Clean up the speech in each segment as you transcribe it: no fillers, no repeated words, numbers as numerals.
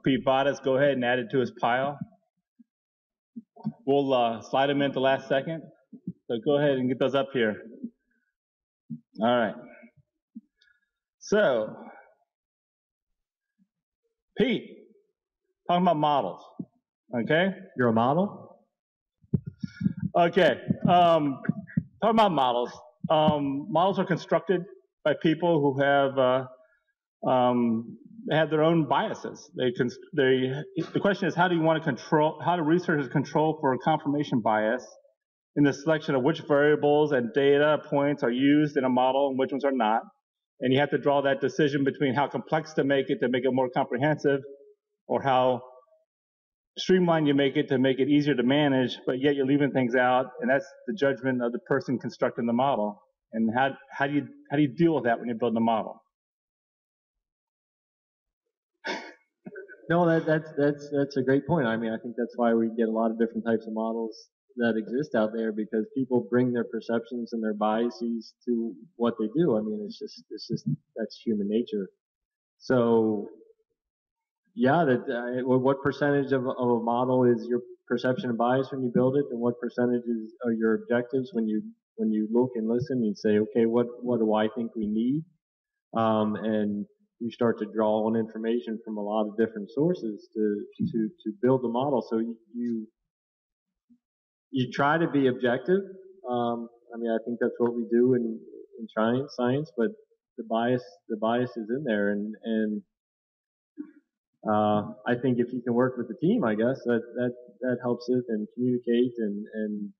Pete Vadas go ahead and add it to his pile. We'll slide them in at the last second. So go ahead and get those up here. All right. So, Pete, talking about models. Okay? You're a model? Okay. Talking about models. Models are constructed by people who have their own biases. The question is, how do you want to control? How do researchers control for confirmation bias in the selection of which variables and data points are used in a model and which ones are not? And you have to draw that decision between how complex to make it more comprehensive, or how streamlined you make it to make it easier to manage, but yet you're leaving things out, and that's the judgment of the person constructing the model. And how do you deal with that when you're building a model? No, that's a great point. I mean, I think that's why we get a lot of different types of models that exist out there, because people bring their perceptions and their biases to what they do. I mean, it's just that's human nature. So, yeah, what percentage of a model is your perception and bias when you build it, and what percentage are your objectives when you look and listen and say, okay, what do I think we need, and you start to draw on information from a lot of different sources to build the model. So you try to be objective. I mean, I think that's what we do in science, but the bias is in there, and I think if you can work with the team, I guess that helps it, and communicate and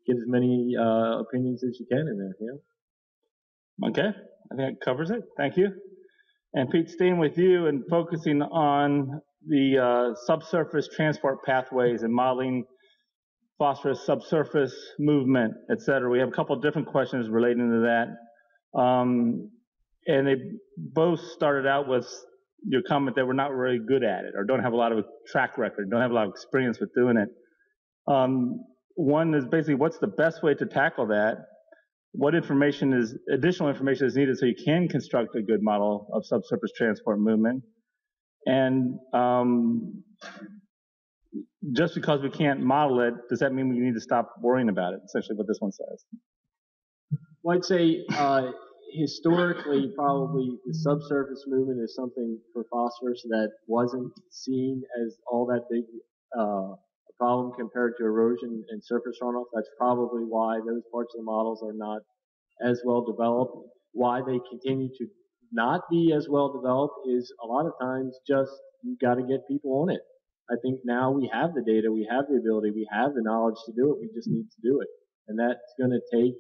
get as many opinions as you can in there. Yeah. Okay, I think that covers it. Thank you. And Pete, staying with you and focusing on the subsurface transport pathways and modeling phosphorus subsurface movement, et cetera. We have a couple of different questions relating to that. And they both started out with your comment that we're not really good at it, or don't have a lot of track record, don't have a lot of experience with doing it. One is basically, what's the best way to tackle that? What additional information is needed so you can construct a good model of subsurface transport movement? And just because we can't model it, does that mean we need to stop worrying about it? Essentially what this one says. Well, I'd say historically, probably the subsurface movement is something for phosphorus that wasn't seen as all that big a problem compared to erosion and surface runoff. That's probably why those parts of the models are not as well developed. Why they continue to not be as well developed is a lot of times just you got to get people on it. I think now we have the data, we have the ability, we have the knowledge to do it. We just need to do it, and that's going to take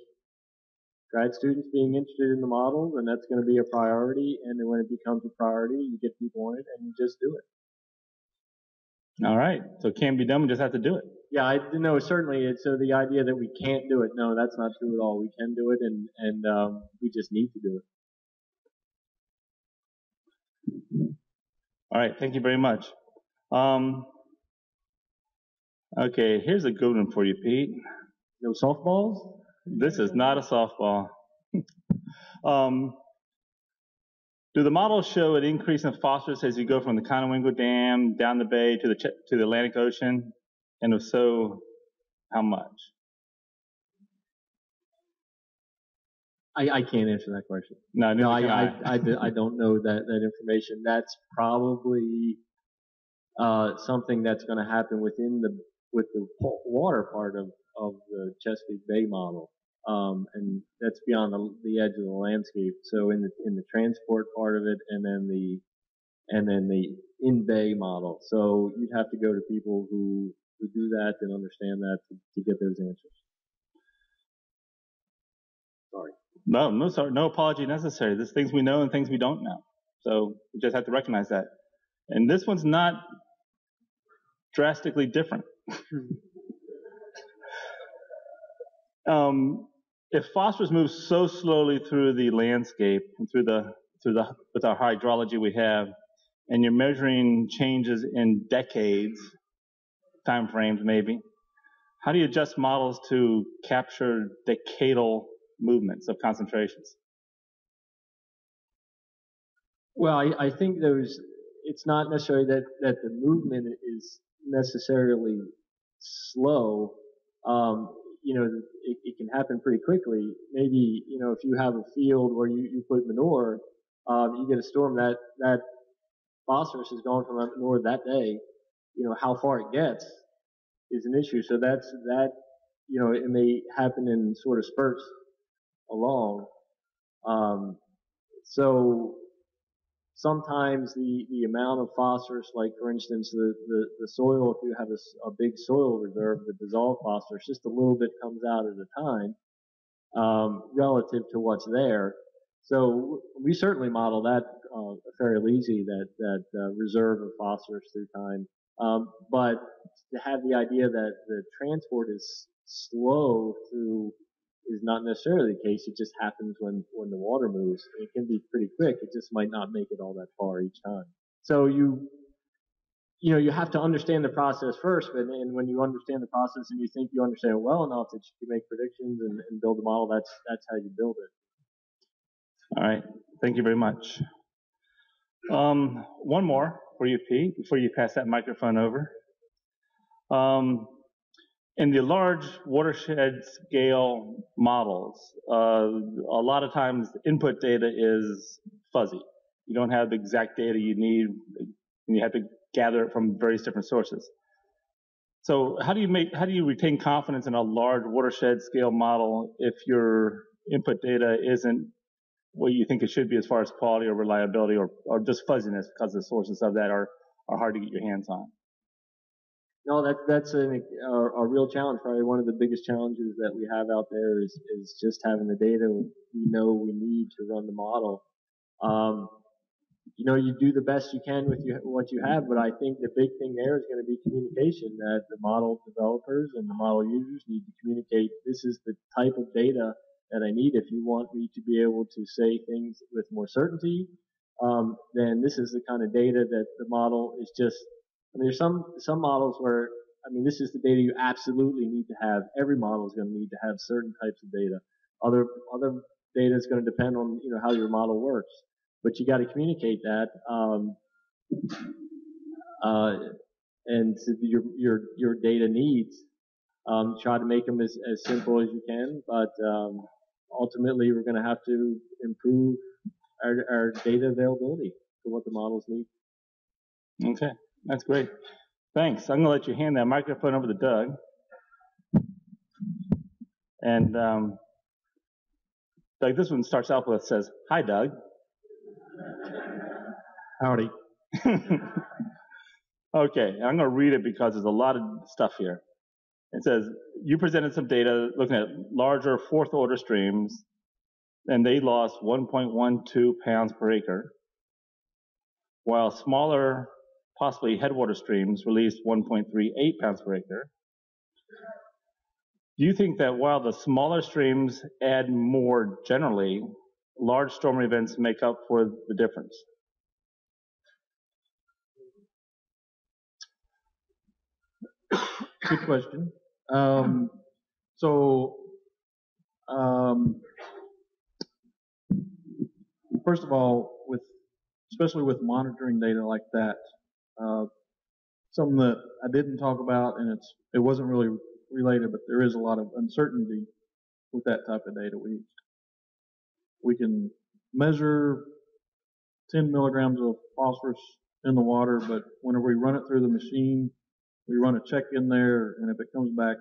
grad students being interested in the models, and that's going to be a priority. And then when it becomes a priority, you get people on it, and you just do it. All right, so it can be done. We just have to do it. Yeah, I know certainly. So the idea that we can't do it, no, that's not true at all. We can do it, and we just need to do it. All right, thank you very much. Okay, here's a good one for you, Pete. No softballs? This is not a softball. Do the models show an increase in phosphorus as you go from the Conowingo Dam down the bay to the Atlantic Ocean? And if so, how much? I can't answer that question. No, I don't know that information. That's probably something that's going to happen with the water part of the Chesapeake Bay model. And that's beyond the edge of the landscape. So in the transport part of it, and then the in-bay model. So you'd have to go to people who do that and understand that to get those answers. Sorry. No, sorry, no apology necessary. There's things we know and things we don't know. So we just have to recognize that. And this one's not drastically different. If phosphorus moves so slowly through the landscape and with our hydrology we have, and you're measuring changes in decades, time frames maybe, how do you adjust models to capture decadal movements of concentrations? Well, I think it's not necessarily that the movement is necessarily slow. It can happen pretty quickly. Maybe, if you have a field where you put manure, you get a storm that phosphorus is gone from that manure that day. How far it gets is an issue. So it may happen in sort of spurts along. So sometimes the amount of phosphorus, like for instance, the soil, if you have a big soil reserve, the dissolved phosphorus, just a little bit comes out at a time, relative to what's there. So we certainly model that fairly easy, that reserve of phosphorus through time. But to have the idea that the transport is slow through is not necessarily the case. It just happens when the water moves. It can be pretty quick. It just might not make it all that far each time. So you have to understand the process first, and when you understand the process and you think you understand it well enough that you can make predictions and build a model, that's how you build it. All right. Thank you very much. One more for you, Pete, before you pass that microphone over. In the large watershed scale models, a lot of times the input data is fuzzy. You don't have the exact data you need, and you have to gather it from various different sources. So how do you retain confidence in a large watershed scale model if your input data isn't what you think it should be as far as quality or reliability, or just fuzziness because the sources of that are hard to get your hands on? No, that's a real challenge. Probably one of the biggest challenges that we have out there is just having the data we know we need to run the model. You do the best you can with what you have, but I think the big thing there is going to be communication, that the model developers and the model users need to communicate, this is the type of data that I need. If you want me to be able to say things with more certainty, then this is the kind of data that the model is just, there's some models where, this is the data you absolutely need to have. Every model is going to need to have certain types of data. Other data is going to depend on, how your model works. But you got to communicate that, and to your data needs. Try to make them as simple as you can, but ultimately we're going to have to improve our data availability for what the models need. Okay, that's great. Thanks. I'm going to let you hand that microphone over to Doug. And Doug, this one starts out with, says, "Hi, Doug." Howdy. Okay, I'm going to read it because there's a lot of stuff here. It says, you presented some data looking at larger fourth order streams, and they lost 1.12 pounds per acre, while smaller, possibly headwater streams released 1.38 pounds per acre. Do you think that while the smaller streams add more generally, large storm events make up for the difference? Good question. First of all, especially with monitoring data like that, something that I didn't talk about, and it wasn't really related, but there is a lot of uncertainty with that type of data. We can measure 10 milligrams of phosphorus in the water, but whenever we run it through the machine, we run a check in there, and if it comes back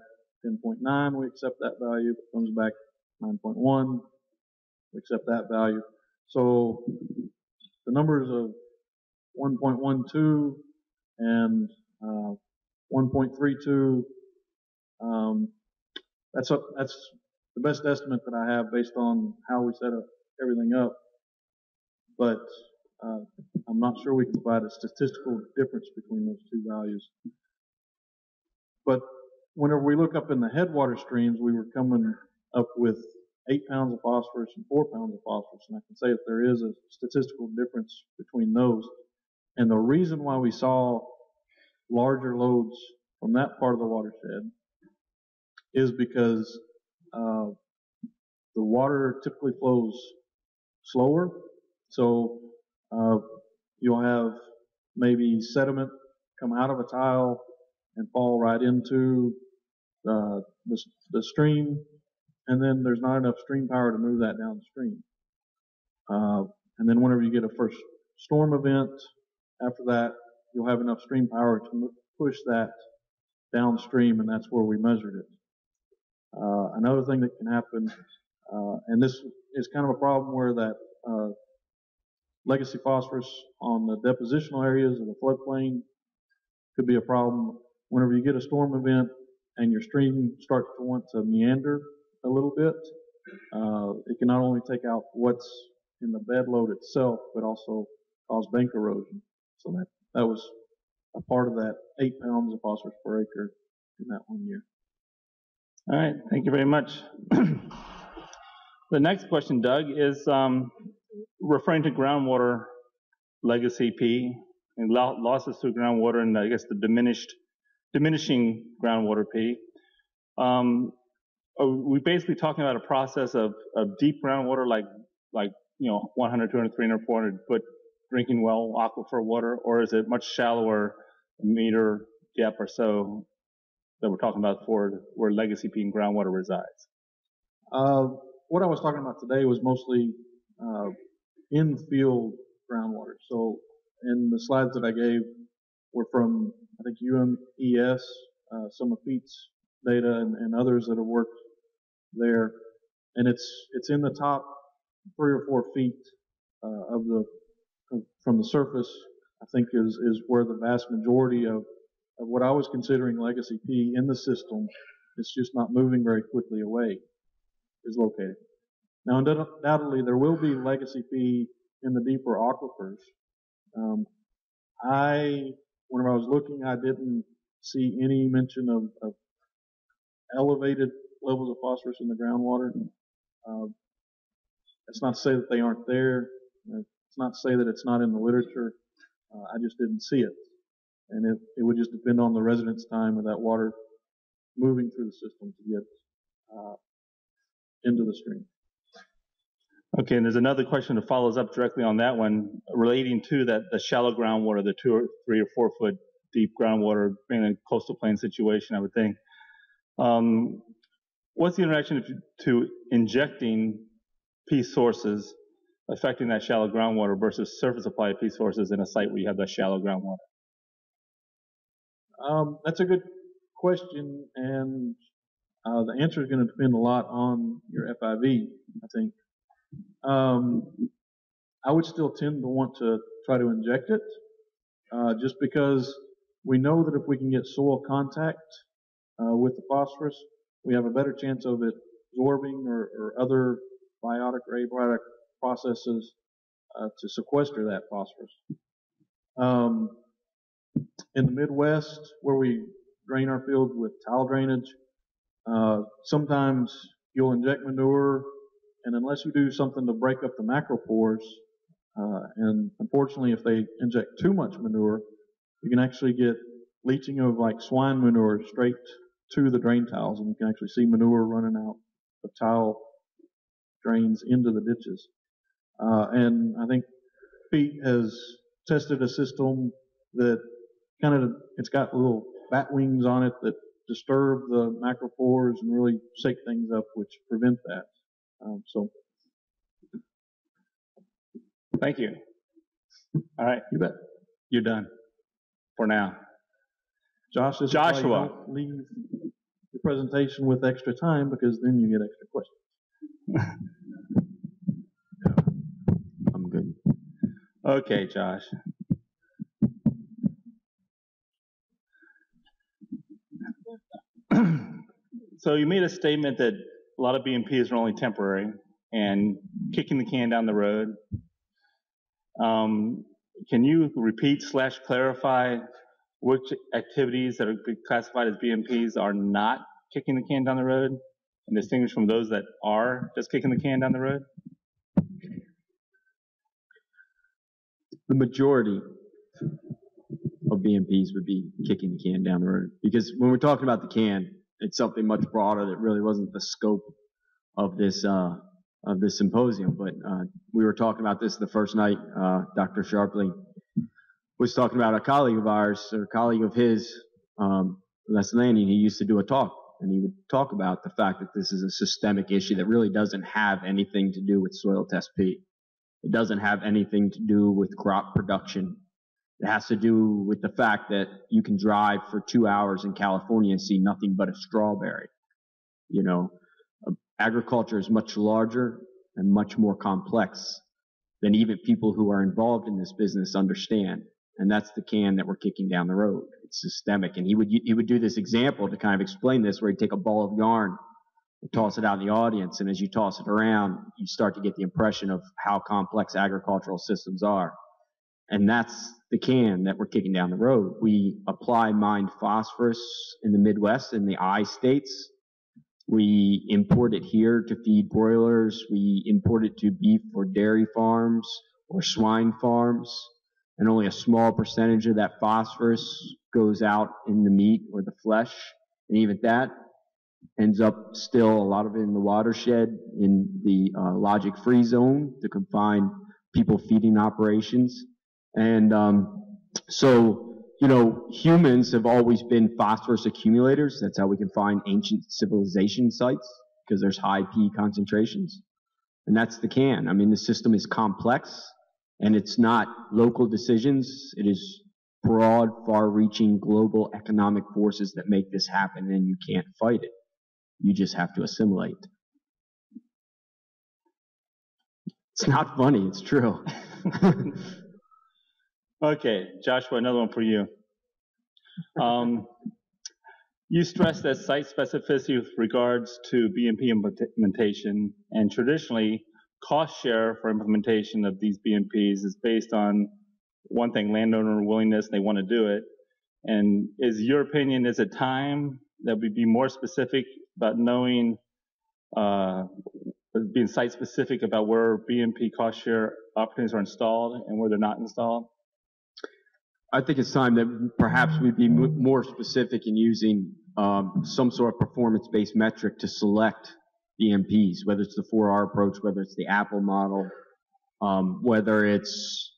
10.9, we accept that value. If it comes back 9.1, we accept that value. So the numbers of 1.12 and 1.32, that's the best estimate that I have based on how we set everything up. But I'm not sure we can provide a statistical difference between those two values. But whenever we look up in the headwater streams, we were coming up with 8 pounds of phosphorus and 4 pounds of phosphorus. And I can say that there is a statistical difference between those. And the reason why we saw larger loads from that part of the watershed is because the water typically flows slower. So you'll have maybe sediment come out of a tile and fall right into the stream, and then there's not enough stream power to move that downstream. And then whenever you get a first storm event, after that, you'll have enough stream power to push that downstream, and that's where we measured it. Another thing that can happen, and this is kind of a problem where that legacy phosphorus on the depositional areas of the floodplain could be a problem. Whenever you get a storm event and your stream starts to want to meander a little bit, it can not only take out what's in the bed load itself, but also cause bank erosion. So that was a part of that 8 pounds of phosphorus per acre in that 1 year. All right, thank you very much. The next question, Doug, is referring to groundwater legacy P and losses through groundwater, and I guess the diminishing groundwater P. Are we basically talking about a process of deep groundwater, like 100, 200, 300, 400 foot drinking well aquifer water, or is it much shallower, a meter depth or so, that we're talking about for where legacy P and groundwater resides? What I was talking about today was mostly in-field groundwater. So in the slides that I gave were from, I think, UMES, some of Pete's data and others that have worked there. And it's in the top 3 or 4 feet from the surface, I think is where the vast majority of what I was considering legacy P in the system, it's just not moving very quickly away, is located. Now, undoubtedly, there will be legacy P in the deeper aquifers. Whenever I was looking, I didn't see any mention of elevated levels of phosphorus in the groundwater. That's not to say that they aren't there. It's not to say that it's not in the literature. I just didn't see it. And it would just depend on the residence time of that water moving through the system to get into the stream. Okay, and there's another question that follows up directly on that one, relating to the shallow groundwater, the 2 or 3 or 4 foot deep groundwater in a coastal plain situation, I would think. What's the interaction to injecting P sources affecting that shallow groundwater versus surface supply of P sources in a site where you have that shallow groundwater? That's a good question, and the answer is going to depend a lot on your FIV, I think. I would still tend to want to try to inject it, just because we know that if we can get soil contact with the phosphorus, we have a better chance of it absorbing or other biotic or abiotic processes to sequester that phosphorus. In the Midwest, where we drain our fields with tile drainage, sometimes you'll inject manure, and unless you do something to break up the macropores, and unfortunately if they inject too much manure, you can actually get leaching of like swine manure straight to the drain tiles, and you can actually see manure running out of tile drains into the ditches. And I think Pete has tested a system that it's got little bat wings on it that disturb the macropores and really shake things up, which prevent that. Thank you. All right, You bet. you're done for now. Joshua, don't leave your presentation with extra time, because then you get extra questions. I'm good. Okay, Josh. So you made a statement that a lot of BMPs are only temporary and kicking the can down the road. Can you repeat / clarify which activities that are classified as BMPs are not kicking the can down the road and distinguish from those that are just kicking the can down the road? The majority of BMPs would be kicking the can down the road, because when we're talking about the can, it's something much broader that really wasn't the scope of this symposium. But we were talking about this the first night. Dr. Sharpley was talking about a colleague of ours, or a colleague of his, Les Lanning. He used to do a talk, and he would talk about the fact that this is a systemic issue that really doesn't have anything to do with soil test P. It doesn't have anything to do with crop production. It has to do with the fact that you can drive for 2 hours in California and see nothing but a strawberry. You know, agriculture is much larger and much more complex than even people who are involved in this business understand. And that's the can that we're kicking down the road. It's systemic. And he would do this example to kind of explain this, where he'd take a ball of yarn and toss it out in the audience. And as you toss it around, you start to get the impression of how complex agricultural systems are. And that's the can that we're kicking down the road. We apply mined phosphorus in the Midwest, in the I states. We import it here to feed broilers. We import it to beef or dairy farms or swine farms. And only a small percentage of that phosphorus goes out in the meat or the flesh. And even that ends up still, a lot of it in the watershed, in the logic-free zone to confine people feeding operations. And so, you know, humans have always been phosphorus accumulators. That's how we can find ancient civilization sites, because there's high P concentrations. And that's the can. I mean, the system is complex, and it's not local decisions. It is broad, far-reaching global economic forces that make this happen, and you can't fight it. You just have to assimilate. It's not funny, it's true. Okay, Joshua, another one for you. You stressed that site specificity with regards to BMP implementation, and traditionally, cost share for implementation of these BMPs is based on one thing, landowner willingness, they want to do it. And is your opinion, is it time that we be more specific about knowing, being site specific about where BMP cost share opportunities are installed and where they're not installed? I think it's time that perhaps we'd be more specific in using some sort of performance-based metric to select BMPs, whether it's the 4R approach, whether it's the Apple model, whether it's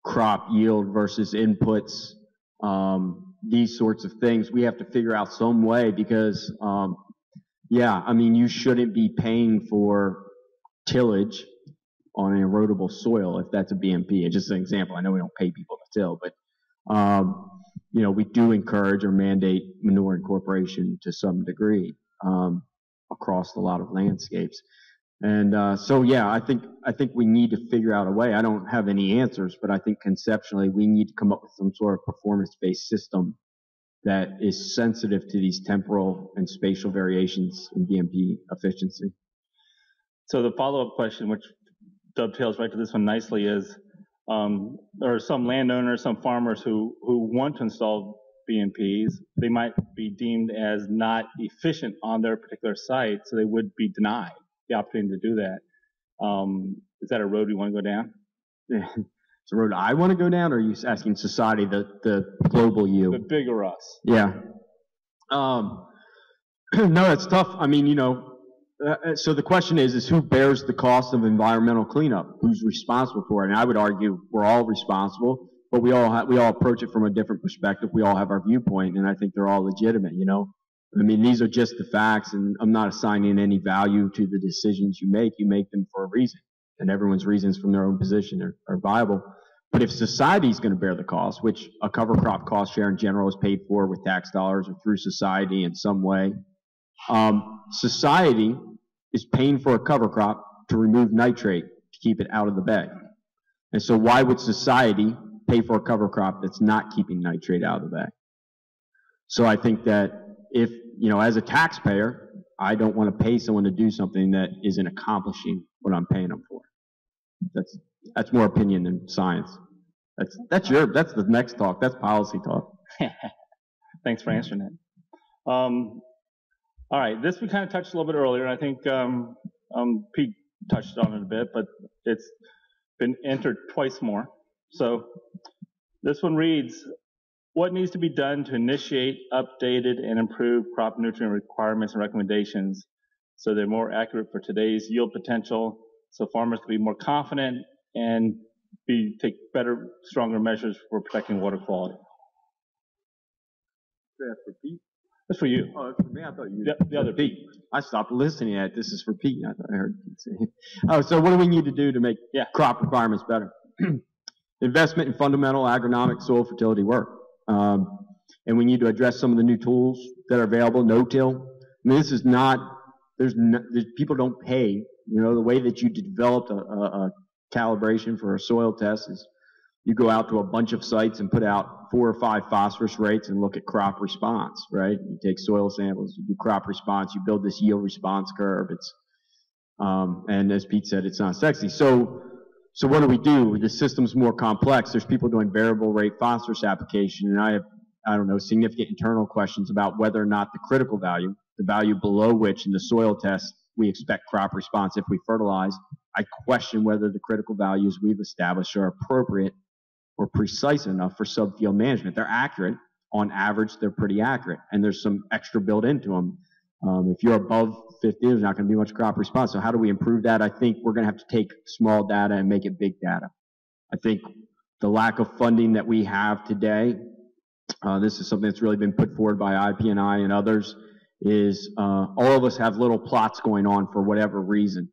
crop yield versus inputs, these sorts of things. We have to figure out some way, because, yeah, I mean, you shouldn't be paying for tillage on an erodible soil if that's a BMP. It's just an example. I know we don't pay people to till, but you know, we do encourage or mandate manure incorporation to some degree across a lot of landscapes. And so, yeah, I think we need to figure out a way. I don't have any answers, but I think conceptually we need to come up with some sort of performance-based system that is sensitive to these temporal and spatial variations in BMP efficiency. So the follow-up question, which dovetails right to this one nicely, is there are some landowners, some farmers who want to install BMPs. They might be deemed as not efficient on their particular site, so they would be denied the opportunity to do that. Is that a road we want to go down? It's a road I want to go down, or are you asking society, the global you? The bigger us. Yeah. No, it's tough. I mean, you know, so the question is who bears the cost of environmental cleanup? Who's responsible for it? And I would argue we're all responsible, but we all approach it from a different perspective. We all have our viewpoint, and I think they're all legitimate, you know? I mean, these are just the facts, and I'm not assigning any value to the decisions you make. You make them for a reason, and everyone's reasons from their own position are viable. But if society's going to bear the cost, which a cover crop cost share in general is paid for with tax dollars or through society in some way, society is paying for a cover crop to remove nitrate to keep it out of the bed. And so why would society pay for a cover crop that's not keeping nitrate out of the bed? So I think that if, you know, as a taxpayer, I don't want to pay someone to do something that isn't accomplishing what I'm paying them for. That's more opinion than science. That's the next talk. That's policy talk. Thanks for answering it. All right, this we kind of touched a little bit earlier, and I think Pete touched on it a bit, but it's been entered twice more. So this one reads, what needs to be done to initiate updated and improved crop nutrient requirements and recommendations so they're more accurate for today's yield potential, so farmers can be more confident and take better, stronger measures for protecting water quality. That's for Pete. That's for you. Oh, that's for me. I thought you. The other Pete. I stopped listening at this is for Pete. I thought I heard Pete say. Oh, so what do we need to do to make crop requirements better? Investment in fundamental agronomic soil fertility work, and we need to address some of the new tools that are available. No-till. I mean, this is not. People don't pay. You know, the way that you developed a calibration for a soil test is you go out to a bunch of sites and put out 4 or 5 phosphorus rates and look at crop response, right? You take soil samples, you do crop response, you build this yield response curve. It's, and as Pete said, it's not sexy. So what do? The system's more complex. There's people doing variable rate phosphorus application, and I have, significant internal questions about whether or not the critical value, the value below which in the soil test we expect crop response if we fertilize. I question whether the critical values we've established are appropriate or precise enough for subfield management. They're accurate. On average, they're pretty accurate, and there's some extra built into them. If you're above 50, there's not going to be much crop response. So how do we improve that? I think we're going to have to take small data and make it big data. I think the lack of funding that we have today, this is something that's really been put forward by IP&I and others, is all of us have little plots going on for whatever reason.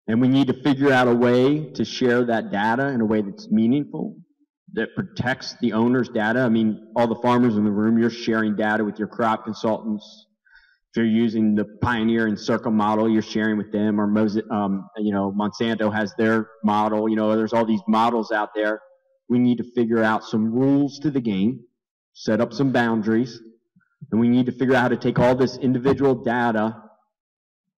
And we need to figure out a way to share that data in a way that's meaningful, that protects the owner's data. I mean, all the farmers in the room, you're sharing data with your crop consultants. If you're using the Pioneer and Circle model, you're sharing with them, or Monsanto has their model. You know, there's all these models out there. We need to figure out some rules to the game, set up some boundaries, and we need to figure out how to take all this individual data,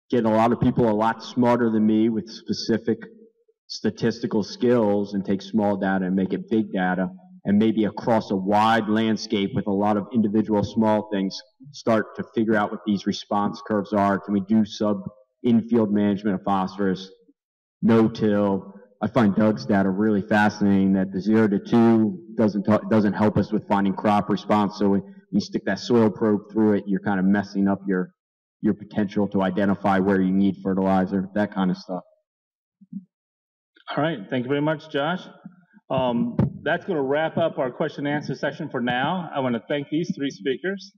get a lot of people a lot smarter than me with specific statistical skills, and take small data and make it big data, and maybe across a wide landscape with a lot of individual small things, start to figure out what these response curves are. Can we do infield management of phosphorus, no-till? I find Doug's data really fascinating, that the 0 to 2 doesn't help us with finding crop response. So when you stick that soil probe through it, you're kind of messing up your potential to identify where you need fertilizer, that kind of stuff. All right, thank you very much, Josh. That's going to wrap up our question and answer session for now. I want to thank these 3 speakers.